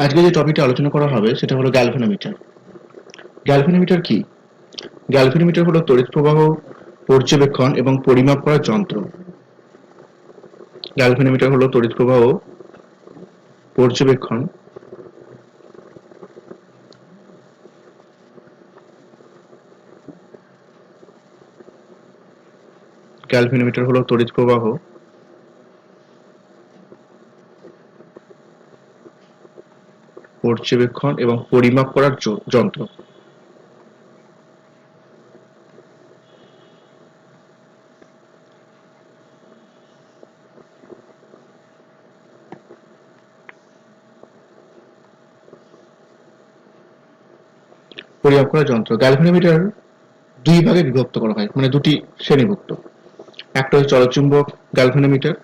আজকে যে টপিকটা আলোচনা করা হবে সেটা হলো গ্যালভানোমিটার। গ্যালভানোমিটার কি? গ্যালভানোমিটার হলো তড়িৎ প্রবাহ পর্যবেক্ষণ এবং পরিমাপ করার যন্ত্র। গ্যালভানোমিটার হলো তড়িৎ প্রবাহ পর্যবেক্ষণ গ্যালভানোমিটার হলো তড়িৎ প্রবাহ পর্যবেক্ষণ এবং পরিমাপ করার যন্ত্র। পরিমাপ করার যন্ত্র। গ্যালভানোমিটার দুই ভাগে বিভক্ত করা হয়, মানে দুটি শ্রেণীভুক্ত। একটা হচ্ছে চলচুম্বক গ্যালভানোমিটার,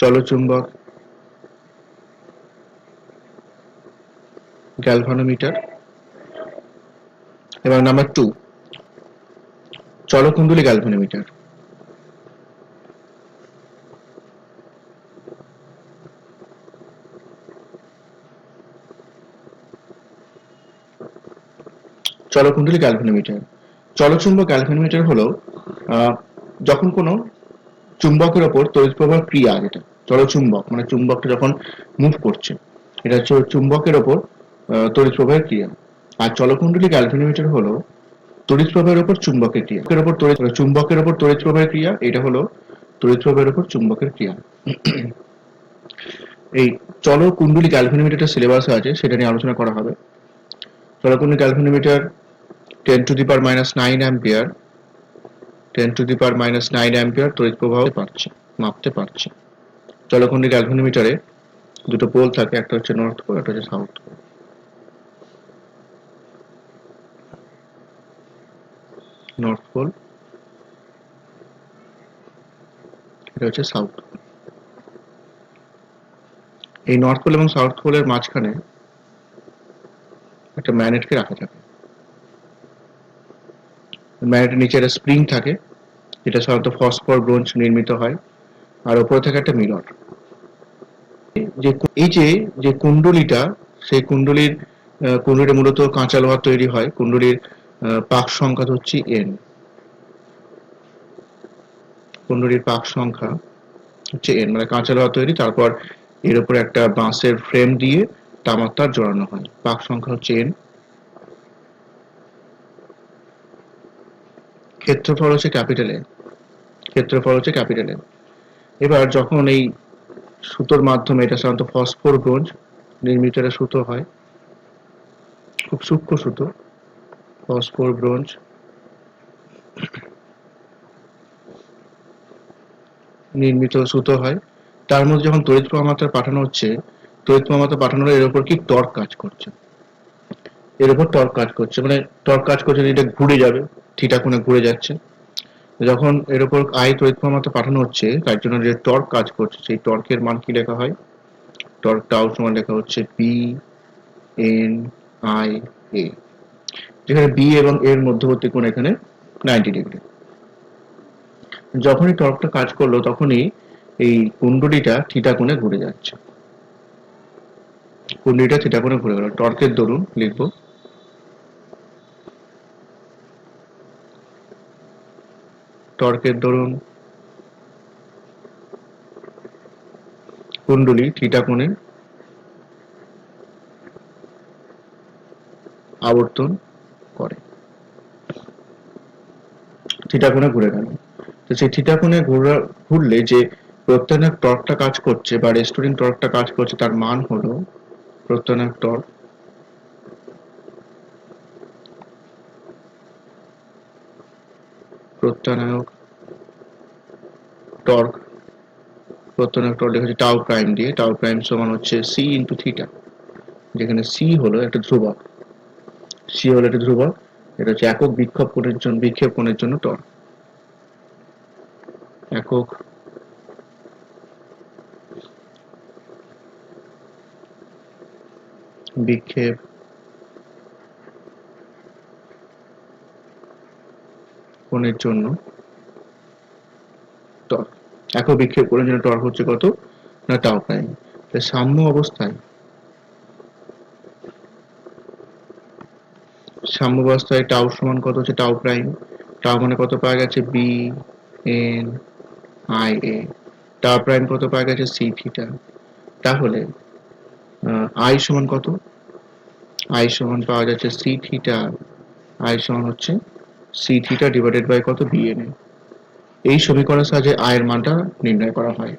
চলচুম্বক গ্যালভানোমিটার, এবং নাম্বার 2 চলকুণ্ডলী গ্যালভানোমিটার। চলকুণ্ডলী গ্যালভানোমিটার। চলচুম্বক গ্যালভানোমিটার হলো যখন কোনো চুম্বকের ওপর তড়িৎ প্রবাহ ক্রিয়া, যেটা চলচুম্বক মানে চুম্বকটা যখন মুভ করছে, এটা হচ্ছে চুম্বকের ওপর তড়িৎ প্রবাহের ক্রিয়া। আর চলকুণ্ডলী গ্যালভানোমিটার হলো তড়িৎ প্রবাহের ওপর চুম্বকের ক্রিয়া, চুম্বকের ওপর তড়িৎ প্রবাহের ক্রিয়া, এটা হলো তড়িৎ প্রবাহের ওপর চুম্বকের ক্রিয়া। এই চলকুণ্ডলী গ্যালভানোমিটারটা সিলেবাসে আছে, সেটা নিয়ে আলোচনা করা হবে। চলকুণ্ডলী galvanometer 10 to the power minus 9 ampere 10 to the power minus 9 ampere তড়িৎ প্রবাহ মাপতে পারছে। চলকুণ্ডলী গ্যালভানোমিটারে দুটো পোল থাকে, একটা হচ্ছে নর্থ পোল, একটা হচ্ছে সাউথ পোল। নর্থ পোল, এটা হচ্ছে সাউথ পোল। এই নর্থ পোল এবং সাউথ পোলের মাঝখানে একটা ম্যাগনেটকে রাখা থাকে। ম্যাগনেটের নিচে একটা স্প্রিং থাকে, যেটা সাধারণত ফসফর ব্রোঞ্জ নির্মিত হয়, আর উপরে থাকে একটা মিরর। যে এই যে কুণ্ডলীটা, সেই কুণ্ডলীটা মূলত কাঁচা লোহার তৈরি হয়। কুণ্ডলীর পাক সংখ্যা হচ্ছে n। কুণ্ডলীর পাক সংখ্যা হচ্ছে n, মানে কাঁচা লোহা তৈরি, তারপর এর উপর একটা বাঁশের ফ্রেম দিয়ে তামার তার জড়ানো হয়। পাক সংখ্যা হচ্ছে n। ক্ষেত্রফল হচ্ছে ক্যাপিটাল N। ক্ষেত্রফল হচ্ছে ক্যাপিটাল N। এবার যখন এই সুতোর মাধ্যমে, এটা সাধারণত ফসফর ব্রোঞ্জ নির্মিত একটা সুতো হয়, খুব সূক্ষ্ম সুতো, ফসফর ব্রোঞ্জ নির্মিত সুতো হয়। তার মধ্যে যখন তড়িৎ প্রবাহ মাত্রা পাঠানো হচ্ছে, তড়িৎ প্রবাহ মাত্রা পাঠানোর এর উপর কি টর্ক কাজ করছে, এর উপর টর্ক কাজ করছে, মানে টর্ক কাজ করছে, এটা ঘুরে যাবে, থিটা কোণে ঘুরে যাচ্ছে। যখন এর উপর আই তড়িৎ প্রবাহ মাত্রা পাঠানো হচ্ছে, তার জন্য যে টর্ক কাজ করছে, সেই টর্কের মান কি লেখা হয়? টর্ক টাউ সমান লেখা হচ্ছে পি এন আই এ, যেখানে বি এবং এর মধ্যবর্তী কোণ এখানে 90 ডিগ্রি। যখনই টর্কটা কাজ করলো, তখনই এই কুণ্ডলীটা থিটা কোণে ঘুরে যাচ্ছে। কুণ্ডলীটা থিটা কোণে ঘুরে গেল। টর্কের দরুন লিখবো টর্কের দরুন কুণ্ডলী থিটা কোণে আবর্তন করে, থিটা কোণে ঘুরে গেল। তো সেই থিটা কোণে ঘুরলে যে প্রত্যানায়ক টর্কটা কাজ করছে বা রেস্টোরিং টর্কটা কাজ করছে, তার মান হলো প্রত্যানায়ক টর্ক প্রত্যানায়ক টর্ক প্রত্যানায়ক টর্ক লেখা হচ্ছে টাউ প্রাইম দিয়ে। টাউ প্রাইম সমান হচ্ছে সি ইন্টু থিটা, যেখানে সি হলো একটা ধ্রুবক। এটা হচ্ছে একক বিক্ষেপ কোণের জন্য টর্ক। একক বিক্ষেপ কোণের জন্য টর্ক। একক বিক্ষেপ করলে যেন টর্ক হচ্ছে কত না টাউ প্রাইম। সাম্য অবস্থায় টাউ সমান কত হচ্ছে টাউ প্রাইম, টাউ মানে কত পাওয়া গেছে B N I A, tau prime কত পাওয়া গেছে সি থিটা। তাহলে আই সমান কত, আই সমান পাওয়া যাচ্ছে সি থিটা, আই সমান হচ্ছে সি থিটা ডিভাইডেড বাই কত বিএন এ। এই সমীকরণের সাহায্যে আয়ের মানটা নির্ণয় করা হয়।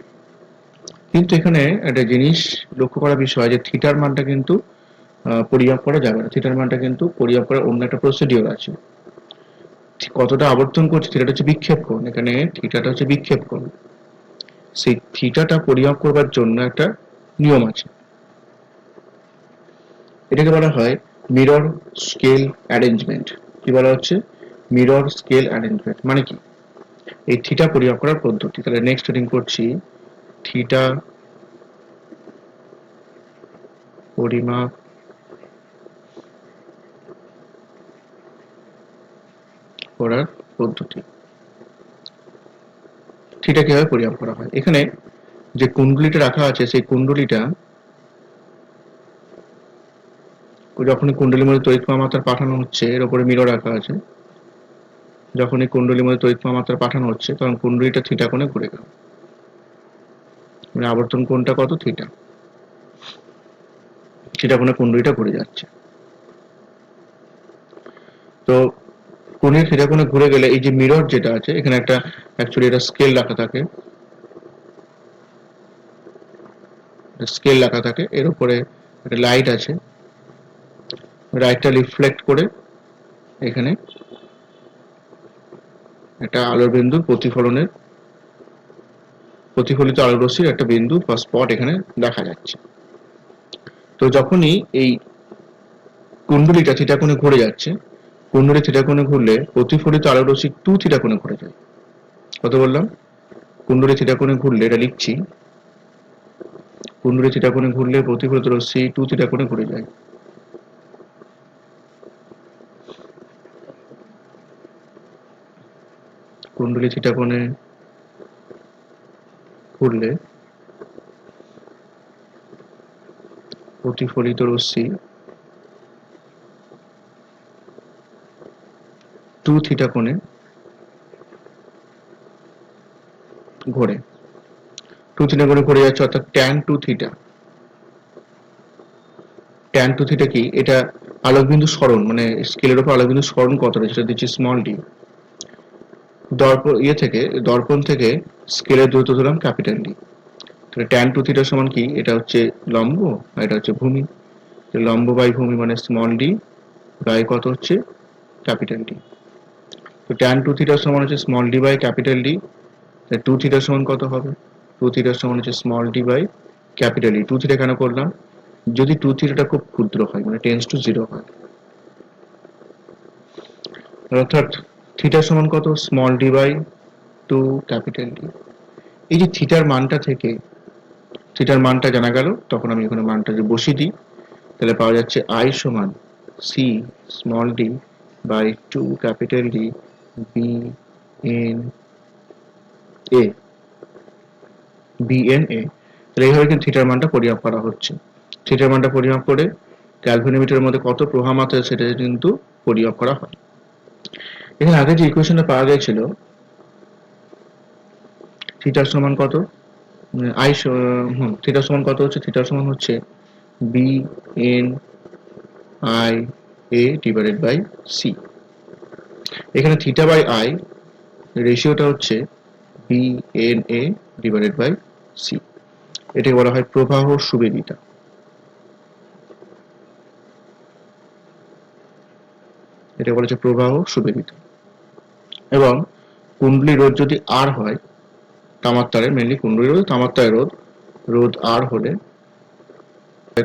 কিন্তু এখানে একটা জিনিস লক্ষ্য করার বিষয় যে থিটার মানটা কিন্তু পরিমাপ করা যাবে না, থিটার মানটা কিন্তু পরিমাপ করার অন্য একটা প্রসিডিওর আছে। কতটা আবর্তন করছে থিটাটা হচ্ছে বিক্ষেপ কোণ, এখানে থিটাটা হচ্ছে বিক্ষেপ কোণ, সেই থিটাটা পরিমাপ করবার জন্য একটা নিয়ম আছে, এটাকে বলা হয় মিরর স্কেল অ্যারেঞ্জমেন্ট। কি বলা হচ্ছে মিরর স্কেল অ্যারেঞ্জমেন্ট, মানে কি এই থিটা পরিমাপ করার পদ্ধতি। তাহলে নেক্সট হেডিং করছি থিটা পরিমাপ করার পদ্ধতি। থিটা কিভাবে পরিমাপ করা হয়, এখানে যে কুণ্ডলীটা রাখা আছে সেই কুণ্ডলীটা যখনই কুণ্ডলীর মধ্যে তড়িৎ মাত্রা পাঠানো হচ্ছে, এর উপরে মিরর রাখা আছে, যখনই কুণ্ডলীর মধ্যে তড়িৎ মাত্রা পাঠানো হচ্ছে তখন কুণ্ডলীটা থিটা কোণে ঘুরে গেল, মানে আবর্তন কোণটা কত থিটা, থিটা কোণে কুণ্ডলীটা ঘুরে যাচ্ছে। তো কোণে থিটা কোণে ঘুরে গেলে এই যে মিরর যেটা আছে এখানে একটা অ্যাকচুয়ালি এটা স্কেল রাখা থাকে, স্কেল রাখা থাকে, এর উপরে একটা লাইট আছে, লাইটটা রিফ্লেক্ট করে এখানে একটা আলোর বিন্দুর প্রতিফলনের, প্রতিফলিত আলোর রশ্মির একটা বিন্দু বা স্পট এখানে দেখা যাচ্ছে। তো যখনই এই কুণ্ডলীটা থিটা কোণে ঘুরে যাচ্ছে, কুণ্ডলী থিটা কোণে ঘুরলে প্রতিফলিত আলোর রশ্মি 2 থিটা কোণে ঘুরে যায়। কত বললাম, কুণ্ডলী থিটা কোণে ঘুরলে, এটা লিখছি, কুণ্ডলী থিটা কোণে ঘুরলে প্রতিফলিত রশ্মি 2 থিটা কোণে ঘুরে যায়। কুণ্ডলী থিটা কোণে ঘুরলে প্রতিফলিত রশ্মি 2 থিটা কোণে ঘোরে, 2 থিটা কোণে ঘুরে যাচ্ছে, অর্থাৎ tan 2 থিটা। tan 2 থিটা কি, এটা আলোকবিন্দু সরণ, মানে স্কেলের উপর আলোকবিন্দু সরণ কত রয়েছে সেটা দিচ্ছি স্মল ডি। দর্পণ থেকে স্কেলের দূরত্ব ধরলাম ক্যাপিটাল ডি। তাহলে tan 2 থিটা সমান কি, এটা হচ্ছে লম্ব আর এটা হচ্ছে ভূমি, লম্ব বাই ভূমি মানে স্মল ডি বাই কত হচ্ছে ক্যাপিটাল ডি। তো tan 2 থিটা সমান হচ্ছে small D by capital D, তাহলে 2 থিটা সমান কত হবে, 2 থিটা সমান হচ্ছে small D by capital D. 2 theta কেন করলাম, যদি 2 থিটাটা খুব ক্ষুদ্র হয় মানে টেন্স টু 0 হয়, অর্থাৎ থিটা সমান কত small D by 2 capital D. এই যে থিটার মানটা থেকে থিটার মানটা জানা গেল, তখন আমি এখানে মানটা যে বসিয়ে দিই, তাহলে পাওয়া যাচ্ছে আই সমান C small D by 2 capital D B N A, B N A. তাহলে এইভাবে কিন্তু থিটার মানটা পরিমাপ করা হচ্ছে। থিটার মানটা পরিমাপ করে ক্যালভিনোমিটারের মধ্যে কত প্রবাহ মাত্রা সেটা কিন্তু পরিমাপ করা হয়। এখানে আগে যে ইকুয়েশনটা পাওয়া গেছিল থিটার সমান কত, আই থিটার সমান কত হচ্ছে, থিটার সমান হচ্ছে B N I A divided by C. এখানে থিটা বাই আই রেশিওটা হচ্ছে B N A divided by C. এটাকে বলা হয় প্রবাহ সুবেদিতা, এটা বলা হচ্ছে প্রবাহ সুবেদিতা। এবং কুণ্ডলী রোধ যদি আর হয়, তামার মেনলি কুণ্ডলী রোধ তামার রোধ, রোধ আর হলে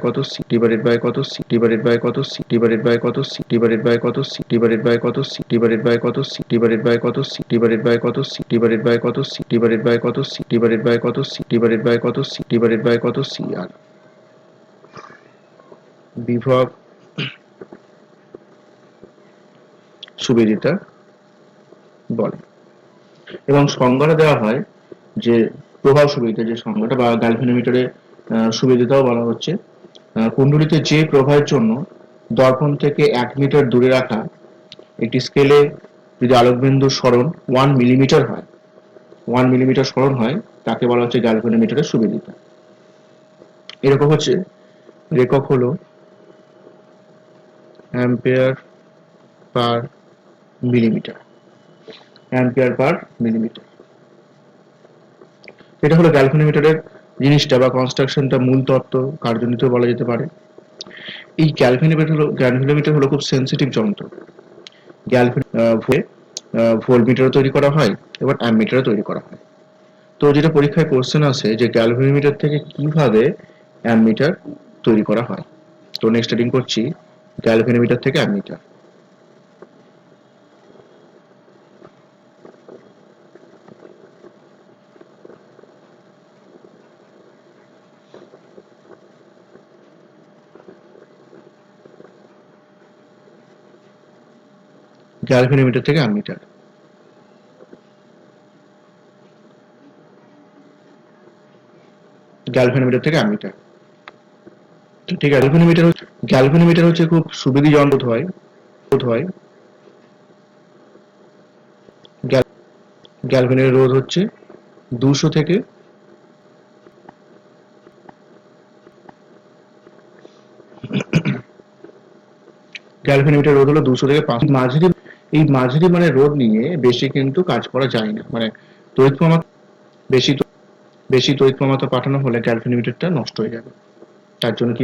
কত সি ডিভাইডেড বাই কত সি ডিভাইডেড বাই কত সি ডিভাইডেড বাই কত সি ডিভাইডেড বাই কত সি ডিভাইডেড বাই কত সি ডিভাইডেড বাই কত সি ডিভাইডেড বাই কত সি ডিভাইডেড বাই কত সি ডিভাইডেড বাই কত সি ডিভাইডেড বাই কত সি ডিভাইডেড বাই কত সি ডিভাইডেড বাই কত সি ডিভাইডেড বাই কত সি আর বিভব সুবেদিতা বলে। এবং সংজ্ঞাটা দেওয়া হয় যে প্রভাব সুবিধা যে সংজ্ঞাটা বা গ্যালভানোমিটারের সুবিধাটাও বলা হচ্ছে, কুণ্ডলীতে যে প্রবাহের জন্য দর্পণ থেকে 1 মিটার দূরে রাখা একটি স্কেলে যদি আলোকবিন্দুর সরণ 1 মিলিমিটার হয়, 1 মিলিমিটার সরণ হয়, তাকে বলা হচ্ছে গ্যালভানোমিটারের সুবিধা। এরকম হচ্ছে, রেখক হলো অ্যাম্পিয়ার পার মিলিমিটার, অ্যাম্পিয়ার পার মিলিমিটার। এটা হলো গ্যালভানোমিটারের জিনিসটা বা কনস্ট্রাকশনটা, মূল তত্ত্ব, কার্যনীতি বলা যেতে পারে। এই গ্যালভানোমিটার হলো খুব সেন্সিটিভ যন্ত্র। ভোল্টমিটারও তৈরি করা হয়, এবার অ্যামমিটারও তৈরি করা হয়। তো যেটা পরীক্ষায় কোশ্চেন আসে যে গ্যালভানোমিটার থেকে কিভাবে অ্যামমিটার তৈরি করা হয়। তো নেক্সট রিডিং করছি গ্যালভানোমিটার থেকে অ্যামমিটার। গ্যালভানোমিটার থেকে অ্যামমিটার। গ্যালভানোমিটার থেকে অ্যামমিটার। ঠিক আছে, গ্যালভানোমিটার হচ্ছে খুব সুবিধি যন্ত্র হয়। গ্যালভানের রোধ হচ্ছে 200 থেকে গ্যালভানোমিটার রোধ হলো 200 থেকে 500। মাঝারি মানে রোধ নিয়ে বেশি কিন্তু কাজ করা যায় না, মানে তড়িৎ প্রমাত্রা বেশি তড়িৎ প্রমাত্রা পাঠানো হলে গ্যালভানোমিটারটা নষ্ট হয়ে যাবে। তার জন্য কি,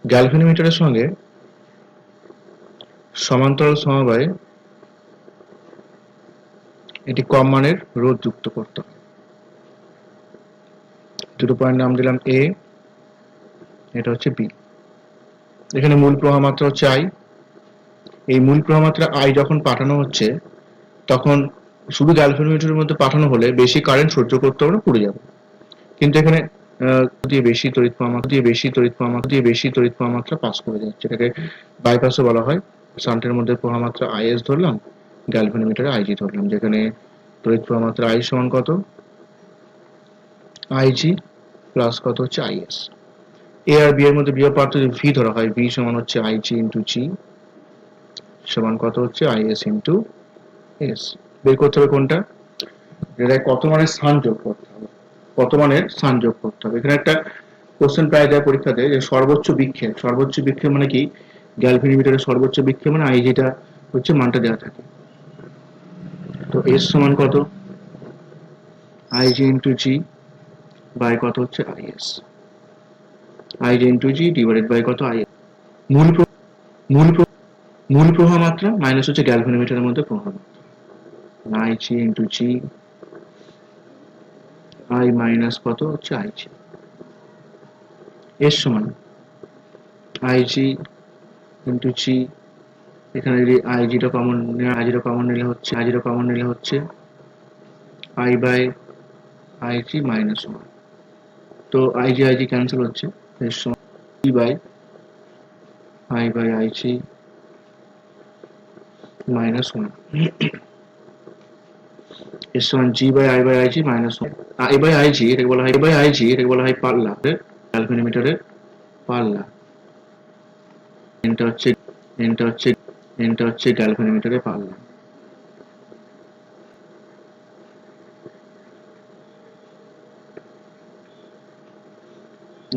গ্যালভানোমিটারের সঙ্গে সমান্তরাল সমবায়ে এটি কম মানের রোধ যুক্ত করতে হয়। দুটো পয়েন্ট নাম দিলাম এ, এটা হচ্ছে বি। এখানে মূল প্রবাহ মাত্রা হচ্ছে আই। এই মূল প্রবাহ মাত্রা আই যখন পাঠানো হচ্ছে, তখন শুধু গ্যালভানোমিটারের মধ্যে পাঠানো হলে বেশি কারেন্ট সহ্য করতে হবে না, পুড়ে যাবে। কিন্তু এখানে বেশি তড়িৎ প্রবাহ মাত্রা পাস করে যাচ্ছে, এটাকে বাইপাসও বলা হয়। শান্টের মধ্যে প্রবাহ মাত্রা আইএস ধরলাম, গ্যালভানোমিটারে আইজি ধরলাম, যেখানে তড়িৎ প্রবাহ মাত্রা আই সমান কত, আইজি প্লাস কত হচ্ছে আইএস। এ আর বি এর মধ্যে বিভব পার্থক্য ভি ধরা হয়, ভি সমান হচ্ছে আইজি ইন্টু জি সমান কত হচ্ছে আইএস ইন্টু এস। বের করতে হবে কোনটা, যেটা কত মানের স্থান যোগ করতে হবে, কত মানের স্থান যোগ করতে হবে। এখানে একটা কোশ্চেন প্রায় যায় পরীক্ষাতে যে সর্বোচ্চ বিক্ষেপ মানে কি, গ্যালভানোমিটারের সর্বোচ্চ বিক্ষেপ মানে আই যেটা হচ্ছে মানটা দেওয়া থাকে। তো এস সমান কত, আইজি ইন্টু জি বাই কত হচ্ছে IS, IG into G divided by কত আইএস। মূল মূল মূল প্রবাহ মাত্রা মাইনাস হচ্ছে গ্যালভানোমিটারের মধ্যে প্রবাহ মাত্রা, IG into G I minus কত হচ্ছে আইজি। এর সমান আইজি ইন্টু জি, এখানে যদি আইজিটা কমন নিলে হচ্ছে আই বাই আইজি মাইনাস 1। তো আইজি ক্যান্সেল হচ্ছে, এর সমান E by I by IG minus 1, এর সমান G by I by IG minus 1। I by IG এটাকে বলা হয় পাল্লা, গ্যালভানোমিটারের পাল্লা। এনটা হচ্ছে এনটা হচ্ছে এনটা হচ্ছে গ্যালভানোমিটারের পাল্লা।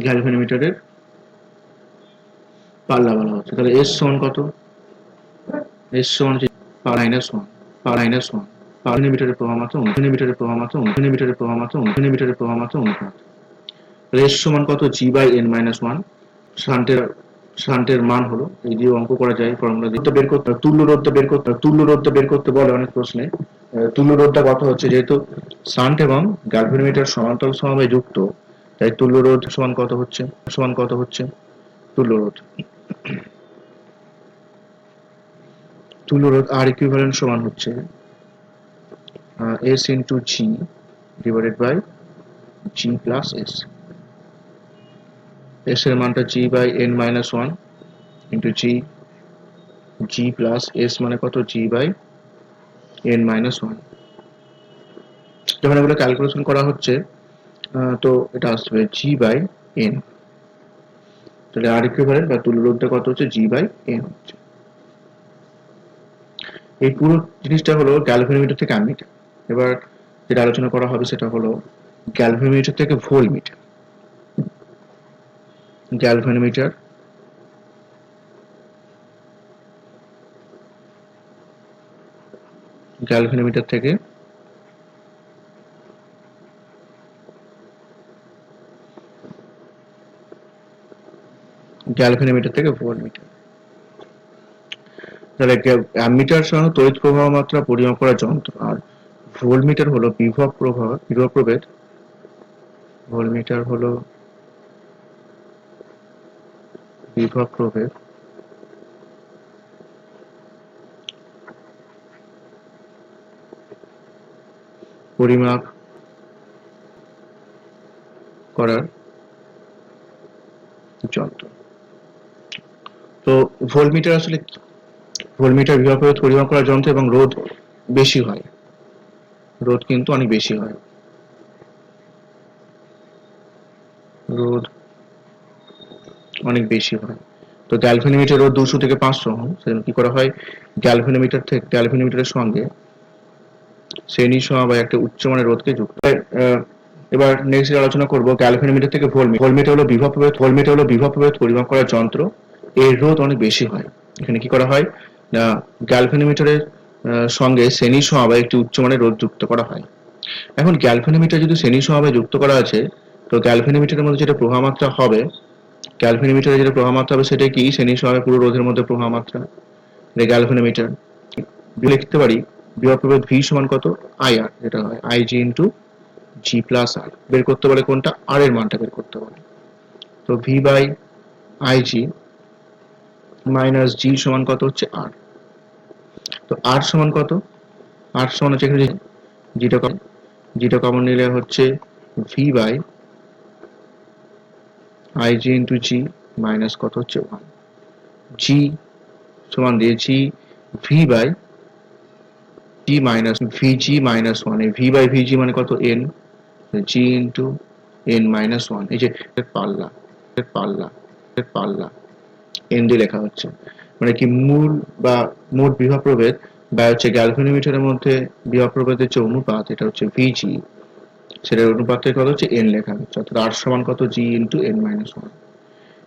গ্যালভানোমিটারের পাল্লা বলা হচ্ছে। তাহলে এস সমান কত, এস সমান হচ্ছে মাইনাস 1, মাইনাস 1 মিটারের প্রবাহ মাত্রা, মিটারের প্রবাহ মাত্রা অনুপাত। এস সমান কত, জি বাই এন মাইনাস 1। শান্টের শান্টের মান হলো, এই দিয়ে অঙ্ক করা যায়, ফর্মুলা দিয়ে বের করতে, তুল্য রোধটা বের করতে বলে অনেক প্রশ্নে। তুল্য রোধটা কত হচ্ছে, যেহেতু শান্ট এবং গ্যালভানোমিটার সমান্তরাল সমবায়ে যুক্ত, তাই তুল্য রোধ সমান কত হচ্ছে তুল্য রোধ। তুল্য রোধ আর ইকুইভ্যালেন্ট সমান হচ্ছে S into G divided by G plus S. S এর মানটা G by N minus 1 into G plus S মানে কত, জি বাই এন মাইনাস 1। যখন এগুলো ক্যালকুলেশন করা হচ্ছে তো এটা আসবে জি বাই এন। তাহলে আর ইকুইভ্যালেন্ট বা তুল্য রোধটা কত হচ্ছে, জি বাই এন হচ্ছে। এই পুরো জিনিসটা হলো গ্যালভানোমিটার থেকে অ্যামিটার। এবার যেটা আলোচনা করা হবে সেটা হলো গ্যালভানোমিটার থেকে ভোল্টমিটার। গ্যালভানোমিটার গ্যালভানোমিটার থেকে ভোল্টমিটার। তাহলে অ্যামিটার সাধারণত তড়িৎ প্রবাহ মাত্রা পরিমাপ করার যন্ত্র, আর ভোল্টমিটার হলো বিভব প্রভেদ। ভোল্টমিটার হলো বিভব প্রভেদ পরিমাপ করার যন্ত্র। তো ভোল্টমিটার আসলে কি? ভোল্টমিটার বিভব প্রভেদ পরিমাপ করার যন্ত্র এবং রোধ বেশি হয়, রোধ কিন্তু অনেক বেশি হয়। রোধ অনেক বেশি হয়। তো গ্যালভানোমিটার রোধ 200 থেকে 500 ওহম। সেজন্য কি করা হয়, গ্যালভানোমিটারের সঙ্গে শ্রেণী সমবায় একটা উচ্চমানের রোধকে যুক্ত। এবার নেক্সট আলোচনা করব গ্যালভানোমিটার থেকে ভোল্টমিটার। ভোল্টমিটার হলো বিভব প্রভেদ পরিমাপ করার যন্ত্র, এর রোধ অনেক বেশি হয়। এখানে কি করা হয় না, গ্যালভানোমিটারের সঙ্গে শ্রেণী সমবায় একটি উচ্চমানের রোধ যুক্ত করা হয়। এখন গ্যালভানোমিটার যদি শ্রেণী সমবায় যুক্ত করা আছে, তো গ্যালভানোমিটারের মধ্যে যেটা প্রবাহ মাত্রা হবে, গ্যালভানোমিটারে যেটা প্রবাহ মাত্রা হবে সেটা কি, শ্রেণী সমবায় পুরো রোধের মধ্যে প্রবাহ মাত্রা। এটা গ্যালভানোমিটার লিখতে পারি বিভব প্রভেদ ভি সমান কত, আই আর, যেটা হয় I G into G plus R. বের করতে বলে কোনটা, আর এর মানটা বের করতে বলে। তো V by I G minus G সমান কত হচ্ছে আর। তো আর সমান কত, আর সমান হচ্ছে এখানে জিটা কমন, জিটা কমন নিলে হচ্ছে V by I G into G minus কত হচ্ছে 1। জি সমান দিয়ে G V by G minus VG minus 1। এই ভি বাই ভিজি মানে কত, N, G into N minus 1। এই যে পাল্লা পাল্লা পাল্লা এন দিয়ে লেখা হচ্ছে, মানে কি মূল বা মোট বিভব প্রভেদ বা হচ্ছে গ্যালভানোমিটারের মধ্যে বিভব প্রভেদের যে অনুপাত, এটা হচ্ছে ভিজি, সেটার অনুপাতের কত হচ্ছে এন লেখা হচ্ছে, অর্থাৎ আর সমান কত, জি ইন্টু এন মাইনাস 1।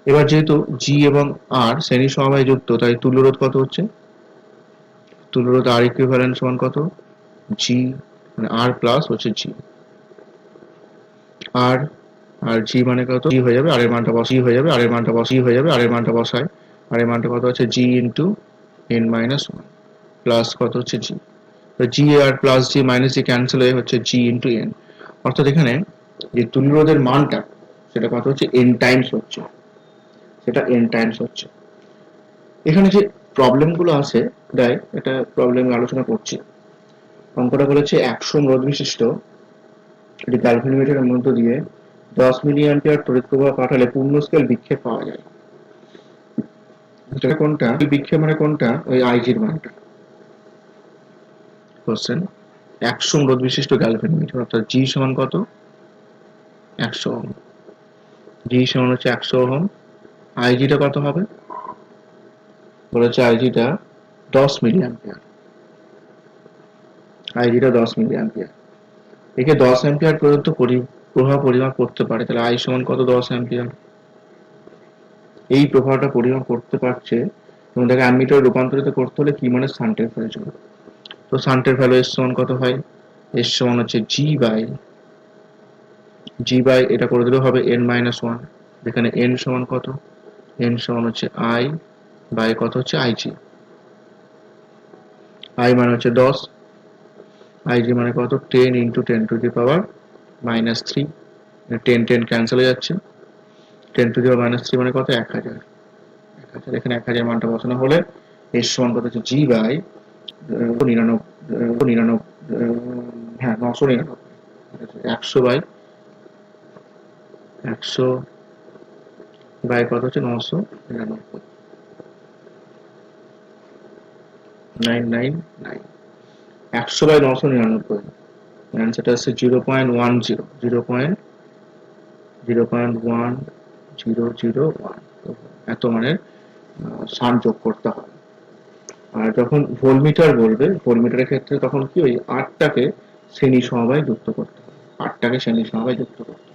এবার যেহেতু জি এবং আর শ্রেণী সমবায় যুক্ত, তাই তুল্যরোধ কত হচ্ছে, তুল্যরোধ আর ইকুইভ্যালেন্ট সমান কত, জি মানে আর প্লাস হচ্ছে জি। আর আর জি মানে কত, জি হয়ে যাবে, আর এর মানটা বসাই হয়ে যাবে, আর এর মানটা বসাই হয়ে যাবে, আর এর মানটা বসায়, আর এর মানটা কত হচ্ছে জি ইন্টু এন মাইনাস 1 প্লাস কত হচ্ছে জি। তো জি আর প্লাস জি মাইনাস জি ক্যান্সেল হয়ে হচ্ছে জি ইন্টু এন। অর্থাৎ এখানে যে তুল্যরোধের মানটা সেটা কত হচ্ছে, এন টাইমস হচ্ছে, সেটা এন টাইমস হচ্ছে। এখানে যে প্রবলেম গুলো আছে, তাই এটা প্রবলেম আলোচনা করছি। অঙ্কটা বলেছে 100 রোধ বিশিষ্ট একটি গ্যালভানোমিটারের মধ্য দিয়ে 10 মিলি অ্যাম্পিয়ার তড়িৎ প্রবাহ পাঠালে পূর্ণ স্কেল বিক্ষেপ পাওয়া যায়। এটা কোনটা বিক্ষেপ, মানে কোনটা, ওই আইজির মানটা। কোশ্চেন 100 রোধ বিশিষ্ট গ্যালভানোমিটার, অর্থাৎ জি সমান কত, 100 ওহম। জি সমান হচ্ছে 100 ওহম। আইজিটা কত হবে, বলেছে আইজিটা 10 মিলি অ্যাম্পিয়ার। আইজিটা 10 মিলি অ্যাম্পিয়ার। একে 10 অ্যাম্পিয়ার পর্যন্ত প্রবাহ পরিমাপ করতে পারে, তাহলে আই সমান কত, 10 অ্যাম্পিয়ার। এই প্রবাহটা পরিমাপ করতে পারছে এবং তাকে অ্যামিটারে রূপান্তরিত করতে হলে কি মানে শান্টের প্রয়োজন। তো শান্টের ভ্যালু এস সমান কত হয়, এস সমান হচ্ছে জি বাই এটা করে দিলেও হবে এন মাইনাস 1, যেখানে এন সমান কত, এন সমান হচ্ছে আই বাই কত হচ্ছে আইজি। আই মানে হচ্ছে 10, আইজি মানে কত, 10 into 10 to the power minus 3। 10 10 cancel হয়ে যাচ্ছে, 10 টু দি পাওয়ার মাইনাস 3 মানে কত, 1000। এখানে 1000 মানটা বসানো হলে এর সমান কত হচ্ছে জি বাই 99, হ্যাঁ 999, 100 বাই কত হচ্ছে 999, 999, 100 বাই 999। অ্যান্সারটা আসছে 0.10, 0.1001। এত মানের ষাঁড় যোগ করতে হবে। আর যখন ভোল্টমিটার বলবে, ভোল্টমিটারের ক্ষেত্রে তখন কি ওই 8টাকে শ্রেণী সমবায় যুক্ত করতে হবে, 8টাকে শ্রেণী সমবায় যুক্ত করতে হবে।